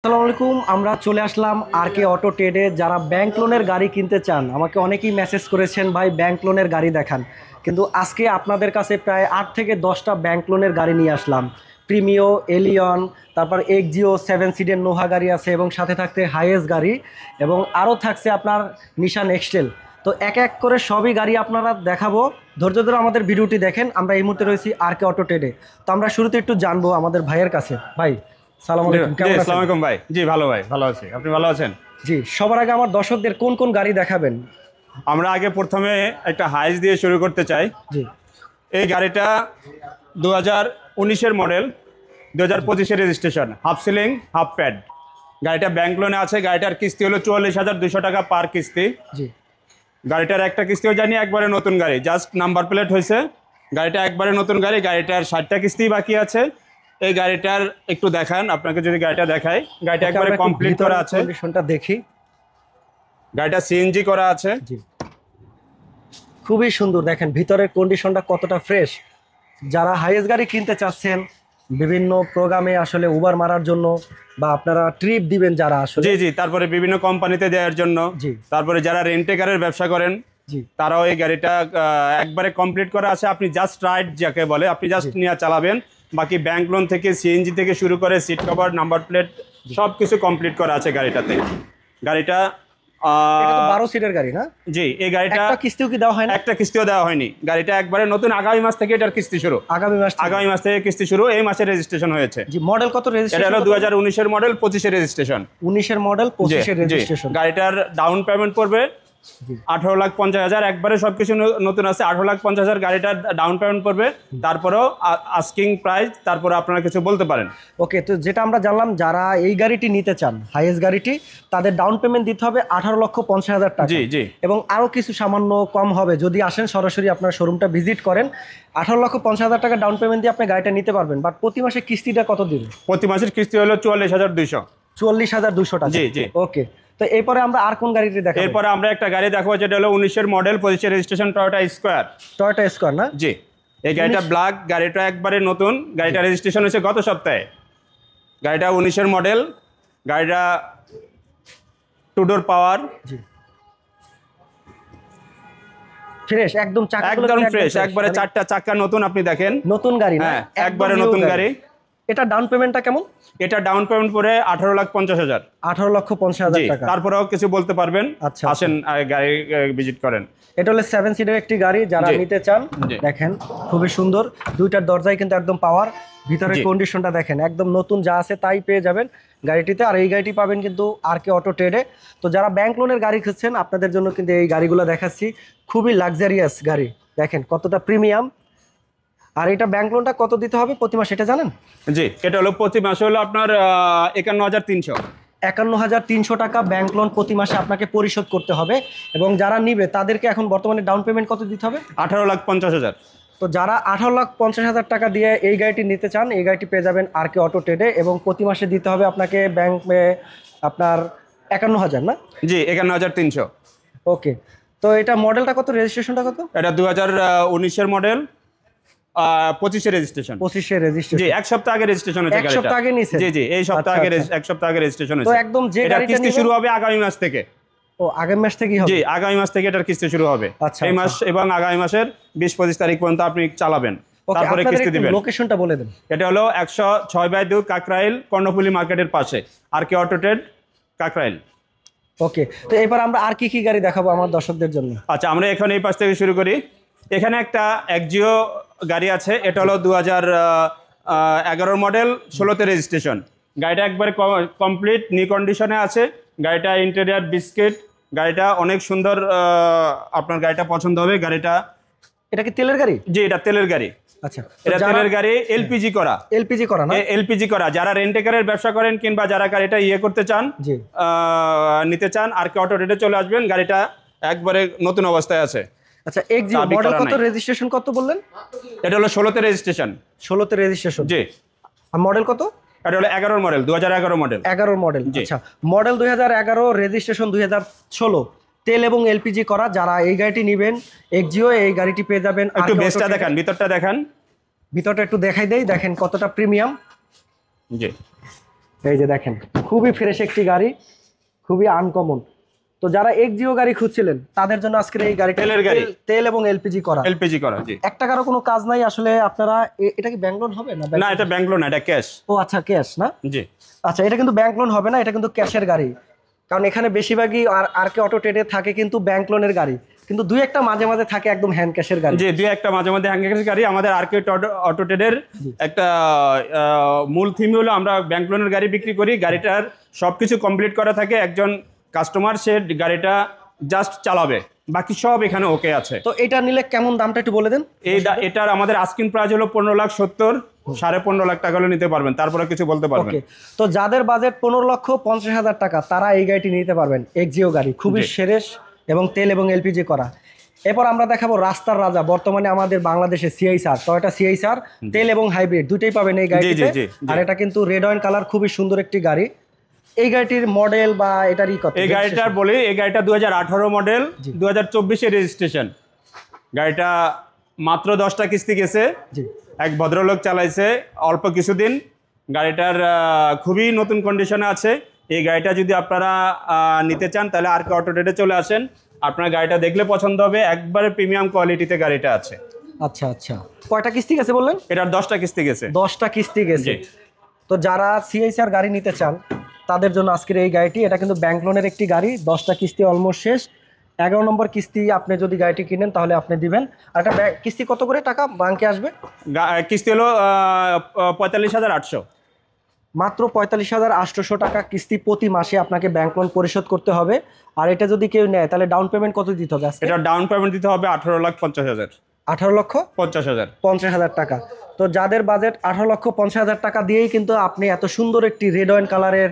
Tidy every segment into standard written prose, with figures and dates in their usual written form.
আসসালামু আলাইকুম। আমরা চলে আসলাম আরকে অটো ট্রেডে। যারা ব্যাংক লোনের গাড়ি কিনতে চান, আমাকে অনেকেই মেসেজ করেছেন ভাই ব্যাংক লোনের গাড়ি দেখান। কিন্তু আজকে আপনাদের কাছে প্রায় 8 থেকে 10টা ব্যাংক লোনের গাড়ি নিয়ে আসলাম। প্রিমিও, এলিয়ন, তারপর এক্সিও 7 সিটের নোহা গাড়ি আছে এবং সাথে থাকতে হাইয়েস্ট গাড়ি এবং আরও থাকছে আপনার নিশান এক্সটেল। তো এক এক করে সবই গাড়ি আপনারা দেখাবো। ধৈর্য ধরে আমাদের ভিডিওটি দেখেন। আমরা এই মুহূর্তে রয়েছি আরকে অটো ট্রেডে। তো আমরা শুরুতে একটু জানবো আমাদের ভাইয়ের কাছে। ভাই সালাম আলাইকুম, কেমন আছেন? আসসালামু আলাইকুম ভাই। জি ভালো ভাই, ভালো আছি। আপনি ভালো আছেন? জি, সবার আগে আমার দর্শকদের কোন কোন গাড়ি দেখাবেন? আমরা আগে প্রথমে একটা হাইস দিয়ে শুরু করতে চাই। জি এই গাড়িটা 2019-এর মডেল, 2025-এর registration, half ceiling half pad. গাড়িটা ব্যাংক লোনে আছে। গাড়িটার কিস্তি হলো 44,200 টাকা পার কিস্তি। জি গাড়িটার একটা কিস্তিও জানি, একবারে নতুন গাড়ি, জাস্ট নাম্বার প্লেট হয়েছে। গাড়িটা একবারে নতুন গাড়ি। গাড়িটার 60টা কিস্তি বাকি আছে। এই গাড়িটার একটু দেখান, আপনাকে যদি গাড়িটা দেখাই, গাড়িটা একবারে কমপ্লিট করা আছে। কন্ডিশনটা দেখি। গাড়িটা সিএনজি করা আছে। জি, খুবই সুন্দর। দেখেন ভিতরের কন্ডিশনটা কতটা ফ্রেশ। যারা হাইয়েস্ট গাড়ি কিনতে চাচ্ছেন বিভিন্ন প্রোগ্রামে আসলে উবার মারার জন্য বা আপনারা ট্রিপ দিবেন যারা আসলে, জি জি, তারপরে বিভিন্ন কোম্পানিতে দেওয়ার জন্য, জি তারপরে যারা রেন্টে কারের ব্যবসা করেন জি তারাও এই গাড়িটা একবারে কমপ্লিট করা আছে। আপনি জাস্ট রাইড যাকে বলে, আপনি জাস্ট নিয়ে চালাবেন। বাকি ব্যাংক লোন থেকে, সিএনজি থেকে শুরু করে সিট কভার, নাম্বার প্লেট সব কিছু কমপ্লিট করা আছে গাড়িটাতে। গাড়িটা এটা তো 12 সিটের গাড়ি না? জি, এই গাড়িটা একটা কিস্তিও কি দেওয়া হয় না? একটা কিস্তিও দেওয়া হয়নি। গাড়িটা একবারে নতুন। আগামী মাস থেকে এটার কিস্তি শুরু। আগামী মাস থেকে কিস্তি শুরু। এই মাসে রেজিস্ট্রেশন হয়েছে। জি, মডেল কত? এটা রেজিস্ট্রেশন হলো 2019-এর মডেল, 25-এর রেজিস্ট্রেশন। 19-এর মডেল, 25-এর রেজিস্ট্রেশন। গাড়িটার ডাউন পেমেন্ট পড়বে 18,50,000। একবারে সবকিছু নতুন আছে। 18,50,000 গাড়িটার ডাউন পেমেন্ট পড়বে। তারপরেও আস্কিং প্রাইস, তারপরে আপনারা কিছু বলতে পারেন। ওকে, তো যেটা আমরা জানলাম, যারা এই গাড়িটি নিতে চান হাইয়েস্ট গাড়িটি, তাদের ডাউন পেমেন্ট দিতে হবে 18,50,000 টাকা। জি জি, এবং আরও কিছু সামান্য কম হবে যদি আসেন সরাসরি আপনার শোরুমটা ভিজিট করেন। 18,50,000 টাকা ডাউন পেমেন্ট দিয়ে আপনি গাড়িটা নিতে পারবেন। বাট প্রতি মাসে কিস্তিটা কত দিবেন? প্রতি মাসের কিস্তি হলো 44,200। 44,200 টাকা। জি জি। ওকে, তো এরপরে আমরা আর কোন গাড়িটি দেখাবো? এরপরে আমরা একটা গাড়ি দেখাবো, যেটা হলো 19-এর মডেল, 25-এর registration, Toyota Esquire. Toyota Esquire না? জি, এই গাড়িটা ব্ল্যাক। গাড়িটা একবারে নতুন। গাড়িটা রেজিস্ট্রেশন হয়েছে গত সপ্তাহে। গাড়িটা 19-এর মডেল। গাড়িটা টু ডোর পাওয়ার। জি, ফ্রেশ একদম, চাকাগুলো একদম কিন্তু ফ্রেশ। একবারে 4টা চাকা নতুন। আপনি দেখেন, নতুন গাড়ি না? হ্যাঁ, একদম একবারে new নতুন গাড়ি। এটা ডাউন পেমেন্টটা কেমন? এটা ডাউন পেমেন্ট পড়ে 18,50,000। 18,50,000 টাকা। তারপরেও কিছু বলতে পারবেন। আচ্ছা, আসেন গাড়ি ভিজিট করেন। এটা হলো 7 সিটের একটি গাড়ি। যারা জি। নিতে চান জি। দেখেন, খুবই সুন্দর। দুইটার দরজাই কিন্তু একদম পাওয়ার। ভিতরের জি। কন্ডিশনটা দেখেন, একদম নতুন যা আছে তাই পেয়ে যাবেন গাড়িটিতে। আর এই গাড়িটি পাবেন কিন্তু আরকে অটো ট্রেডে। তো যারা ব্যাংক লোনের গাড়ি খুঁজছেন, আপনাদের জন্য কিন্তু এই গাড়িগুলো দেখাচ্ছি। খুবই লাক্সারিয়াস গাড়ি, দেখেন কতটা প্রিমিয়াম। আর এটা ব্যাংক লোনটা কত দিতে হবে প্রতি মাসে এটা জানেন? জি, এটা হলো প্রতি মাসে হলো আপনার 51,300। 51,300 টাকা ব্যাংক লোন প্রতি মাসে আপনাকে পরিশোধ করতে হবে। এবং যারা নিবে তাদেরকে এখন বর্তমানে ডাউন পেমেন্ট কত দিতে হবে? 18,50,000। তো যারা 18,50,000 টাকা দিয়ে এই গাড়িটি নিতে চান, এই গাড়িটি পেয়ে যাবেন আরকে অটো ট্রেডে। এবং প্রতি মাসে দিতে হবে আপনাকে ব্যাংকে আপনার 51,000 না? জি, 51,300। ওকে, তো এটা মডেলটা কত, রেজিস্ট্রেশনটা কত? এটা 2019-এর মডেল, 25-এর রেজিস্ট্রেশন। 25-এর জি, রেজিস্ট্রেশন। এক সপ্তাহ আগে রেজিস্ট্রেশন হয়েছে। এক সপ্তাহ আগে নিয়েছে? জি জি, এই সপ্তাহ আচ্ছা, আগে, আচ্ছা। এক সপ্তাহ আগে রেজিস্ট্রেশন তো হয়েছে। একদম যে এটার গাড়িটা কিস্তি নিবে, শুরু হবে আগামী মাস থেকে। ও আগামী মাস থেকেই হবে? জি, আগামী মাস থেকে এটার কিস্তি শুরু হবে। আচ্ছা, এই মাস এবং আগামী মাসের 20-25 তারিখ পর্যন্ত আপনি চালাবেন, ওকে, তারপরে আপনাদের কিস্তি একটু দিবেন। লোকেশনটা বলে দেন। এটা হলো 106/2 কাকরাইল, কর্ণফুলী মার্কেটের পাশে, আরকে অটো ট্রেড, কাকরাইল। ওকে, তো এবার আমরা আর কি কি গাড়ি দেখাবো আমার দর্শকদের জন্য? আচ্ছা, আমরা এখন এই পাশ থেকে শুরু করি। এখানে একটা এক্সিও গাড়ি আছে। এটা হলো 2011 মডেল, 16-তে রেজিস্ট্রেশন। গাড়িটা একবারে কমপ্লিট নিউ কন্ডিশনে আছে। গাড়িটা ইন্টেরিয়ার বিস্কিট। গাড়িটা অনেক সুন্দর। আপনার গাড়িটা পছন্দ হবে। গাড়িটা, এটা কি তেলের গাড়ি? জি, এটা তেলের গাড়ি। আচ্ছা, এটা তেলের গাড়ি, এলপিজি করা। এলপিজি করা না? এলপিজি করা। যারা রেন্টেকারের ব্যবসা করেন কিংবা যারা গাড়িটা করতে চান, জি, নিতে চান, আরকে অটো ট্রেডে চলে আসবেন। গাড়িটা একবারে নতুন অবস্থায় আছে। আচ্ছা, এক্সিও দাবি মডেল করা কত, নাই। রেজিস্ট্রেশন কত বললেন? এটা হলো 16-তে রেজিস্ট্রেশন। 16-তে রেজিস্ট্রেশন। জি, আর মডেল কত? এটা হলো 11 মডেল, 2011 মডেল। 11 মডেল। জি। আচ্ছা, মডেল 2011, রেজিস্ট্রেশন 2016, তেল এবং এলপিজি করা। যারা এই গাড়িটি নেবেন, এক্সিও এই গাড়িটি পেয়ে যাবেন। একটু বেসটা দেখান, ভিতরটা দেখান। ভিতরটা একটু দেখাই দেই, দেখেন কতটা প্রিমিয়াম। জি, এই যে দেখেন, খুবই ফ্রেশ একটি গাড়ি, খুবই আনকমন। তো যারা এক্সিও গাড়ি খুঁজছিলেন তাদের জন্য আজকের এই গাড়িটা তেলের গাড়ি, তেল এবং এলপিজি করা। এলপিজি করা, জি। এক টাকারও কোনো কাজ নাই আসলে। আপনারা এটা কি ব্যাংক লোন হবে না? না, এটা ব্যাংক লোন, এটা ক্যাশ। ও আচ্ছা, ক্যাশ না? জি। আচ্ছা, এটা কিন্তু ব্যাংক লোন হবে না, এটা কিন্তু ক্যাশের গাড়ি। কারণ এখানে বেশিরভাগই আর কে অটো ট্রেডে থাকে কিন্তু ব্যাংক লোনের গাড়ি, কিন্তু দুই একটা মাঝে মাঝে থাকে একদম হ্যান্ড ক্যাশের গাড়ি। জি, দুই একটা মাঝে মাঝে হ্যান্ড ক্যাশের গাড়ি। আমাদের আরকে অটো ট্রেডের একটা মূল থিম হলো আমরা ব্যাংক লোনের গাড়ি বিক্রি করি। গাড়িটার সবকিছু কমপ্লিট করা থাকে, একজন কাস্টমার সে গাড়িটা জাস্ট চালাবে, বাকি সব এখানে ওকে আছে। তো এটা নিলে কেমন দামটা একটু বলে দেন। এটার আমাদের আস্কিং প্রাইস হলো 15,70,000, 15.5 লাখ টাকা হলে নিতে পারবেন, তারপরে কিছু বলতে পারবেন। ওকে, তো যাদের বাজেট 15,50,000 টাকা তারা এই গাড়িটি নিতে পারবেন। এক্সিও গাড়ি খুবই ফ্রেশ এবং তেল এবং এলপিজি করা। এরপর আমরা দেখাবো রাস্তার রাজা, বর্তমানে আমাদের বাংলাদেশে সিআইসার, টয়োটা সিআইসার তেল এবং হাইব্রিড দুটোই পাবেন এই গাড়িতে। আর এটা কিন্তু রেড ওয়াইন কালার, খুবই সুন্দর একটি গাড়ি। এই গাড়িটির মডেল বা এটারই কত? এই গাড়িটার বলি, এই গাড়িটা 2018 মডেল, 2024 রেজিস্ট্রেশন। গাড়িটা মাত্র 10টা কিস্তি গেছে, এক ভদ্রলোক চালাইছে অল্প কিছুদিন। গাড়িটার খুবই নতুন কন্ডিশনে আছে। এই গাড়িটা যদি আপনারা নিতে চান তাহলে আরকে অটো ট্রেডে চলে আসেন। আপনার গাড়িটা দেখলে পছন্দ হবে, একবারে প্রিমিয়াম কোয়ালিটিতে গাড়িটা আছে। আচ্ছা আচ্ছা, কয়টা কিস্তি গেছে বললেন? এটার 10টা কিস্তি গেছে। 10টা কিস্তি গেছে। তো যারা সিআইসার গাড়ি নিতে চান তাদের জন্য আজকের এই গাড়িটি। এটা কিন্তু ব্যাংক লোনের একটি গাড়ি, 10টা কিস্তি অলমোস্ট শেষ। 11 নম্বর কিস্তি আপনি যদি গাড়িটি কিনেন তাহলে আপনি দিবেন। আর এটা কিস্তি কত করে টাকা ব্যাংকে আসবে? কিস্তি হলো 45,800। মাত্র 45,800 টাকা কিস্তি প্রতি মাসে আপনাকে ব্যাংক লোন পরিশোধ করতে হবে। আর এটা যদি কেউ নেয় তাহলে ডাউন পেমেন্ট কত দিতে হবে? এটা ডাউন পেমেন্ট দিতে হবে 18,50,000। 18,50,000 টাকা। তো যাদের বাজেট 18,50,000 টাকা দিয়েই কিন্তু আপনি এত সুন্দর একটি রেড ওয়াইন কালারের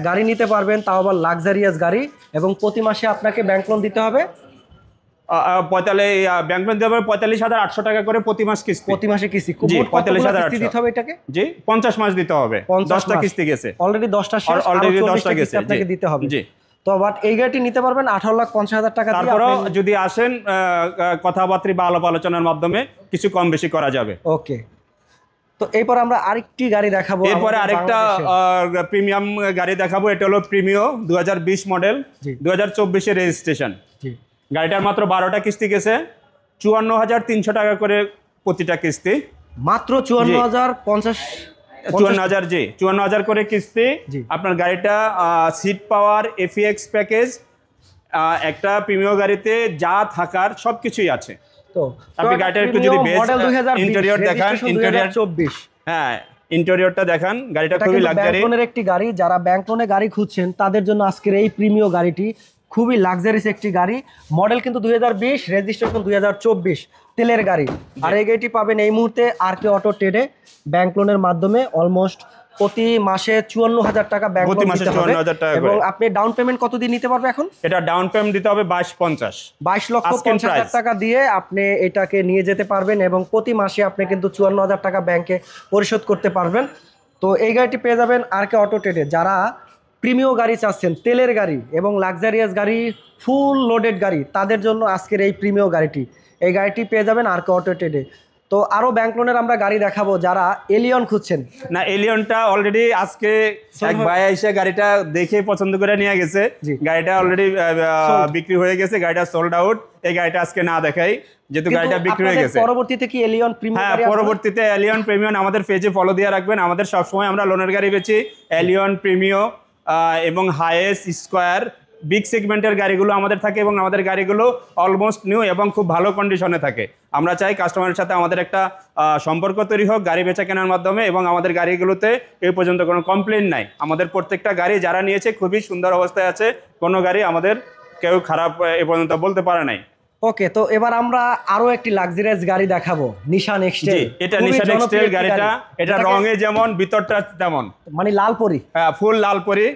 গাড়ি নিতে পারবেন, তাও আবার লাক্সারিয়াস গাড়ি। এবং প্রতি মাসে আপনাকে ব্যাংক লোন দিতে হবে ব্যাংক লোন দিতে হবে 45,800 টাকা করে প্রতি মাস কিস্তি। প্রতি মাসে কিস্তি। জি, 45,800 দিতে হবে এটাকে। জি, 50 মাস দিতে হবে। 10টা কিস্তি গেছে অলরেডি, 10টা শেষ, অলরেডি 10টা গেছে আপনাকে দিতে হবে। জি। তো বাট এই গাড়িটি নিতে পারবেন 18,50,000 টাকা দিয়ে। তারপরেও যদি আসেন কথাবার্তা বা আলাপ আলোচনার মাধ্যমে কিছু কম বেশি করা যাবে। ওকে, তো এরপর আমরা আরেকটি গাড়ি দেখাবো। এরপরে আরেকটা প্রিমিয়াম গাড়ি দেখাবো। এটা হলো প্রিমিও, 2020 মডেল, 2024 রেজিস্ট্রেশন। গাড়িটার মাত্র 12টা কিস্তি গেছে, 54,300 টাকা করে প্রতিটা কিস্তি। মাত্র 54,050। 54,000, জি, 54,000 করে কিস্তি। আপনার গাড়িটা সিট পাওয়ার, এফিএক্স প্যাকেজ, একটা প্রিমিয়াম গাড়িতে যা থাকার সবকিছুই আছে। তো আপনি গাড়িটা একটু যদি ইন্টেরিয়র দেখান, ইন্টেরিয়র 24, হ্যাঁ ইন্টেরিয়রটা দেখান। গাড়িটা খুবই লাক্সারি লোনের একটি গাড়ি। যারা ব্যাংক লোনে গাড়ি খুঁজছেন তাদের জন্য আজকের এই প্রিমিয়াম গাড়িটি খুবই লাক্সারিস একটি গাড়ি। মডেল কিন্তু 2020, রেজিস্ট্রেশন 2024, তেলের গাড়ি। আর এই গাড়িটি পাবেন এই মুহূর্তে আরকে অটো ট্রেডে ব্যাংক লোনের মাধ্যমে। অলমোস্ট প্রতি মাসে 54,000 টাকা ব্যাংক লোন দিতে হবে। এবং আপনি ডাউন পেমেন্ট কত দিয়ে নিতে পারবে এখন? এটা ডাউন পেমেন্ট দিতে হবে 22,50,000 টাকা দিয়ে আপনি এটাকে নিয়ে যেতে পারবেন। এবং প্রতি মাসে আপনি কিন্তু 54,000 টাকা ব্যাংকে পরিশোধ করতে পারবেন। তো এই গাড়িটি পেয়ে যাবেন আরকে অটো ট্রেডে। যারা প্রিমিয়াম গাড়ি চাচ্ছেন, তেলের গাড়ি এবং লাক্সারিয়াস গাড়ি, ফুল লোডেড গাড়ি, তাদের জন্য আজকের এই প্রিমিয়াম গাড়িটি। এই গাড়িটি পেয়ে যাবেন আরকে অটো ট্রেডে। তো আরো ব্যাংক লোনের আমরা গাড়ি দেখাবো। যারা এলিয়ন খুঁজছেন, না এলিয়নটা অলরেডি আজকে এক ভাই এসে গাড়িটা দেখে পছন্দ করে নিয়ে গেছে। গাড়িটা অলরেডি বিক্রি হয়ে গেছে, গাড়িটা সোল্ড আউট। এই গাড়িটা আজকে না দেখাই, যেহেতু গাড়িটা বিক্রি হয়ে গেছে। পরবর্তীতে কি এলিয়ন প্রিমিয়াম? হ্যাঁ, পরবর্তীতে এলিয়ন প্রিমিয়াম আমাদের পেজে ফলো দিয়ে রাখবেন। আমাদের সবসময় আমরা লোনের গাড়ি বেচি। এলিয়ন প্রিমিয়াম এবং হাইয়েস্ট স্কোয়ার বিগ সেগমেন্টের গাড়িগুলো আমাদের থাকে এবং আমাদের গাড়িগুলো অলমোস্ট নিউ এবং খুব ভালো কন্ডিশনে থাকে। আমরা চাই কাস্টমারের সাথে আমাদের একটা সম্পর্ক তৈরি হোক গাড়ি বেচা কেনার মাধ্যমে, এবং আমাদের গাড়িগুলোতে এই পর্যন্ত কোনো কমপ্লেন নাই। আমাদের প্রত্যেকটা গাড়ি যারা নিয়েছে খুবই সুন্দর অবস্থায় আছে, কোনো গাড়ি আমাদের কেউ খারাপ এ পর্যন্ত বলতে পারে নাই। ওকে, তো এবার আমরা আরো একটি লাক্সারিয়াস গাড়ি দেখাবো, নিশান এক্সটেল। এটা নিশান এক্সটেল গাড়িটা, এটা রঙে যেমন ভিতরটা তেমন, মানে লাল পরি। হ্যাঁ, ফুল লাল পরি।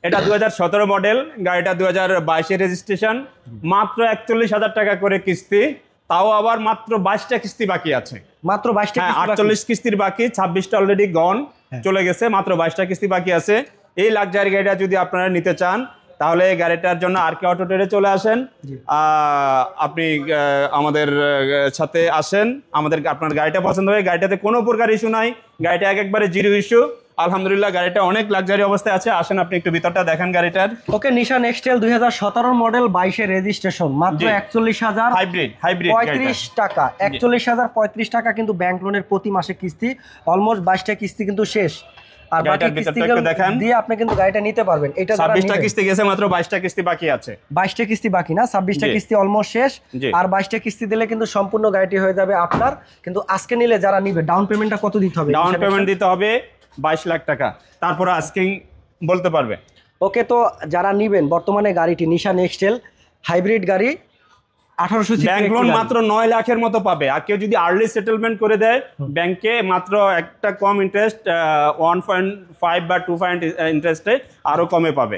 এটা 2017 মডেল, গাড়িটা 2022 রেজিস্ট্রেশন। মাত্র 41,000 টাকা করে কিস্তি, তাও আবার মাত্র 22টা কিস্তি বাকি আছে। মাত্র 22টা? 48 কিস্তির বাকি, 26টা অলরেডি গন চলে গেছে, মাত্র 22টা কিস্তি বাকি আছে। এই লাক্সারি গাড়িটা যদি আপনারা নিতে চান তাহলে গাড়িটার জন্য আরকে অটো ট্রেডে চলে আসেন। আপনি আমাদের সাথে আসেন, আপনার গাড়িটা পছন্দ হয়, গাড়িটাতে কোনো প্রকার ইস্যু নাই, গাড়িটা একবারে জিরো ইস্যু। আলহামদুলিল্লাহ গাড়িটা অনেক লাক্সারি অবস্থায় আছে। আসেন আপনি একটু ভিতরটা দেখেন গাড়িটার। ওকে, নিশান এক্সটেল 2017 মডেল 22 রেজিস্ট্রেশন, মাত্র 41,000 হাইব্রিড 35 টাকা। 41,035 টাকা কিন্তু ব্যাংক লোনের প্রতি মাসে কিস্তি, অলমোস্ট 22টা কিস্তি কিন্তু শেষ। আর বাকি কিস্তি দিয়ে আপনি কিন্তু গাড়িটা নিতে পারবেন। এটা 26টা কিস্তি গেছে, মাত্র 22টা কিস্তি বাকি আছে। 22টা কিস্তি বাকি না, 26টা কিস্তি অলমোস্ট শেষ। আর 22টা কিস্তি দিলে কিন্তু সম্পূর্ণ গাড়িটি হয়ে যাবে আপনার। কিন্তু আজকে নিলে যারা নিবে ডাউন পেমেন্টটা কত দিতে হবে? ডাউন পেমেন্ট দিতে হবে 22 লাখ টাকা, তারপর আস্কিং বলতে পারবে। ওকে, তো যারা নিবেন বর্তমানে গাড়িটি নিশান এক্সটেল হাইব্রিড গাড়ি 1800 সিসি, ব্যাংক লোন মাত্র 9 লাখের মতো পাবে। আর কেউ যদি আর্লি সেটেলমেন্ট করে দেয় ব্যাংকে মাত্র একটা কম ইন্টারেস্ট 1.5 বা 2 ইন্টারেস্টে আরো কমে পাবে।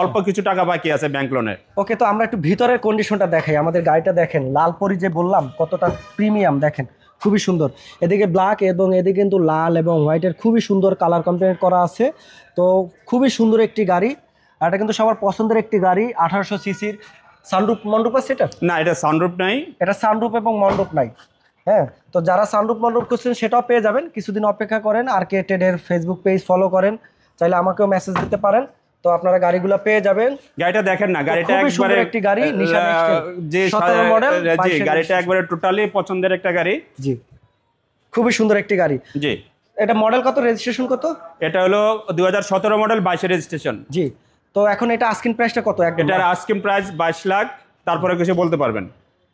অল্প কিছু টাকা বাকি আছে ব্যাংক লোনের। ওকে, তো আমরা একটু ভিতরের কন্ডিশনটা দেখাই। আমাদের গাড়িটা দেখেন, লাল পরি যে বললাম কতটা প্রিমিয়াম, দেখেন খুবই সুন্দর। এদিকে ব্ল্যাক এবং এদিকে কিন্তু লাল এবং হোয়াইটের খুবই সুন্দর কালার কম্বিনেট করা আছে। তো খুবই সুন্দর একটি গাড়ি, আর এটা কিন্তু সবার পছন্দের একটি গাড়ি। 1800 সিসির। সানরুফ মন্ডপ আছে এটা? না, এটা সানরুফ নাই, এটা সানরুফ এবং মন্ডপ নাই। হ্যাঁ, তো যারা সানরুফ মন্ডপ করছেন সেটাও পেয়ে যাবেন। কিছুদিন অপেক্ষা করেন, আর কে টেডের ফেসবুক পেজ ফলো করেন, চাইলে আমাকেও মেসেজ দিতে পারেন, তো আপনারা গাড়িগুলো পেয়ে যাবেন। গাড়িটা দেখেন না, গাড়িটা একবারে একটি গাড়ি নিশান এক্সটেল যে 17 মডেল। জি, গাড়িটা একবারে টোটালি পছন্দের একটা গাড়ি। জি, খুবই সুন্দর একটি গাড়ি। জি, এটা মডেল কত, রেজিস্ট্রেশন কত? এটা হলো 2017 মডেল 22 রেজিস্ট্রেশন। জি, তো এখন এটা আস্কিং প্রাইসটা কত? এটার আস্কিং প্রাইস 22 লাখ, তারপরে কিছু বলতে পারবেন।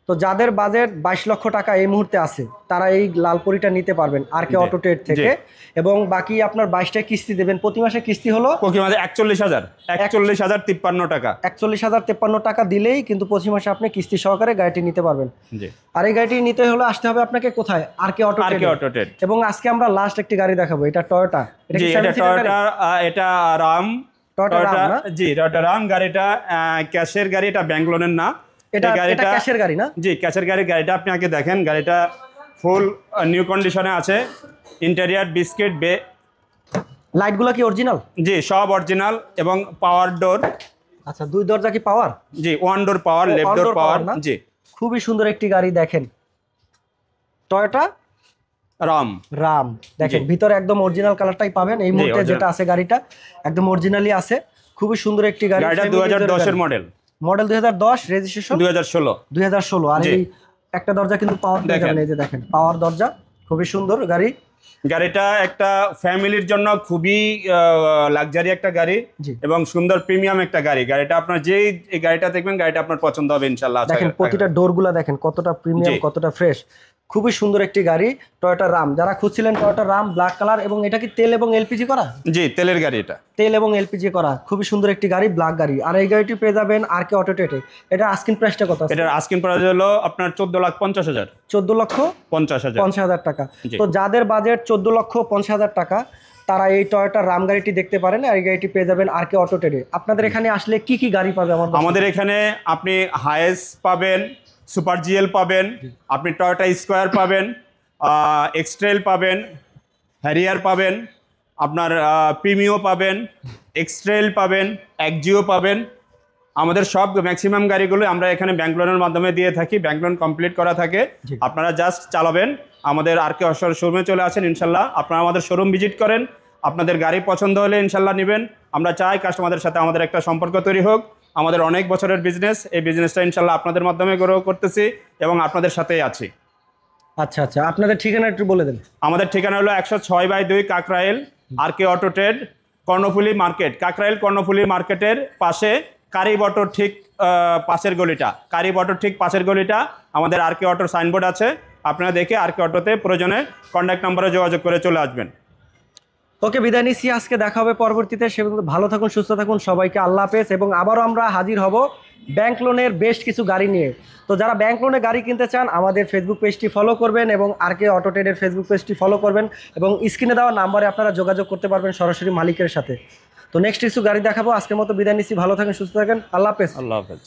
তো যাদের বাজেট 22 লক্ষ টাকা এই মুহূর্তে আছে তারা এই লালপরিটা নিতে পারবেন আর কে অটো ট্রেড থেকে। এবং বাকি আপনার 22টা কিস্তি দেবেন, প্রতি মাসে কিস্তি হলো 41,053 টাকা। 41,053 টাকা দিলেই কিন্তু প্রতি মাসে আপনি কিস্তি সহকারে গাড়িটি নিতে পারবেন। আর এই গাড়িটি নিতে হলে আসতে হবে আপনাকে কোথায়? আর কে অটো ট্রেড। এবং আজকে আমরা লাস্ট একটি গাড়ি দেখাবো, এটা টয়োটা। এটা রাম, জি টয়োটা রাম। গাড়িটা ক্যাশের গাড়ি, এটা ব্যাংক লোনের না। এটা ক্যাশের গাড়ি না? জি, ক্যাশের গাড়ি। গাড়িটা আপনি আগে দেখেন, গাড়িটা ফুল নিউ কন্ডিশনে আছে। ইন্টেরিয়র বিস্কিট বে, লাইটগুলো কি অরিজিনাল? জি, সব অরিজিনাল। এবং পাওয়ার ডোর। আচ্ছা, দুই দরজা কি পাওয়ার? জি, ওয়ান ডোর পাওয়ার, লেফট ডোর পাওয়ার। জি, খুবই সুন্দর একটি গাড়ি। দেখেন টয়োটা রাম, দেখেন ভিতরে একদম অরিজিনাল কালারটাই পাবেন এই মুহূর্তে যেটা আছে। গাড়িটা একদম অরিজিনালি আছে, খুবই সুন্দর একটি গাড়ি। গাড়িটা 2010 এর মডেল, 2010, রেজিস্ট্রেশন 2016। আর এই একটা দরজা কিন্তু পাওয়ার পেয়ে যাবেন, এই যে দেখেন পাওয়ার দরজা, খুবই সুন্দর গাড়ি। গাড়িটা একটা ফ্যামিলির জন্য খুবই লাক্সারি একটা গাড়ি এবং সুন্দর প্রিমিয়াম একটা গাড়ি। গাড়িটা আপনার যেই গাড়িটা দেখবেন গাড়িটা আপনার পছন্দ হবে ইনশাআল্লাহ। দেখেন প্রতিটা ডোরগুলো দেখেন কতটা প্রিমিয়াম, কতটা ফ্রেশ, খুবই সুন্দর একটি গাড়ি টয়োটা রাম। যারা খুঁজছিলেন টয়োটা রাম ব্ল্যাক কালার, এবং এটা কি তেল এবং এলপিজি করা? জি, তেলের গাড়ি। এটা তেল এবং এলপিজি করা, খুবই সুন্দর একটি গাড়ি, ব্ল্যাক গাড়ি। আর এই গাড়িটি পেয়ে যাবেন আর কে অটো ট্রেডে। এটা আস্কিং প্রাইসটা কত? এটার আস্কিং প্রাইস হলো আপনার 14,50,000। 14,50,000 টাকা। তো যাদের বাজেট 14,50,000 টাকা তারা এই টয়োটা রাম গাড়িটি দেখতে পারেন। আর এই গাড়িটি পেয়ে যাবেন আর কে অটো ট্রেডে। আপনাদের এখানে আসলে কি কি গাড়ি পাবে? আমাদের এখানে আপনি হায়েস পাবেন, সুপার জিএল পাবেন, আপনি টয়োটা স্কোয়ার পাবেন, এক্সট্রেল পাবেন, হ্যারিয়ার পাবেন, আপনার প্রিমিও পাবেন, এক্সট্রেল পাবেন, একজিও পাবেন। আমাদের সব ম্যাক্সিমাম গাড়িগুলো আমরা এখানে ব্যাংক লোনের মাধ্যমে দিয়ে থাকি, ব্যাংক লোন কমপ্লিট করা থাকে। আপনারা জাস্ট চালাবেন, আমাদের আর কে শোরুমে চলে আসেন ইনশাল্লাহ। আপনারা আমাদের শোরুম ভিজিট করেন, আপনাদের গাড়ি পছন্দ হলে ইনশাল্লাহ নেবেন। আমরা চাই কাস্টমারদের সাথে আমাদের একটা সম্পর্ক তৈরি হোক। আমাদের অনেক বছরের বিজনেস, এই বিজনেসটা ইনশাল্লাহ আপনাদের মাধ্যমে গ্রো করতেছি এবং আপনাদের সাথেই আছি। আচ্ছা আচ্ছা, আপনাদের ঠিকানা একটু বলে দেন। আমাদের ঠিকানা হলো 106/2 Kakrail, R K auto trade, Karnaphuli market. Kakrail Karnaphuli মার্কেটের পাশে কারিব অটোর ঠিক পাশের গলিটা, কারিব অটোর ঠিক পাশের গলিটা আমাদের আর কে অটোর সাইনবোর্ড আছে। আপনারা দেখে আর কে অটোতে প্রয়োজনে কন্ট্যাক্ট নাম্বারে যোগাযোগ করে চলে আসবেন। ওকে, বিদায় নিচ্ছি, আজকে দেখা হবে পরবর্তীতে। সে ভালো থাকুন, সুস্থ থাকুন, সবাইকে আল্লাহ হাফেজ। এবং আবারও আমরা হাজির হব ব্যাংক লোনের বেশ কিছু গাড়ি নিয়ে। তো যারা ব্যাংক লোনে গাড়ি কিনতে চান আমাদের ফেসবুক পেজটি ফলো করবেন এবং আর কে অটো ট্রেডের ফেসবুক পেজটি ফলো করবেন, এবং স্ক্রিনে দেওয়া নাম্বারে আপনারা যোগাযোগ করতে পারবেন সরাসরি মালিকের সাথে। তো নেক্সট কিছু গাড়ি দেখাবো। আজকের মতো বিদায় নিচ্ছি, ভালো থাকেন, সুস্থ থাকেন, আল্লাহ হাফেজ। আল্লাহ হাফেজ।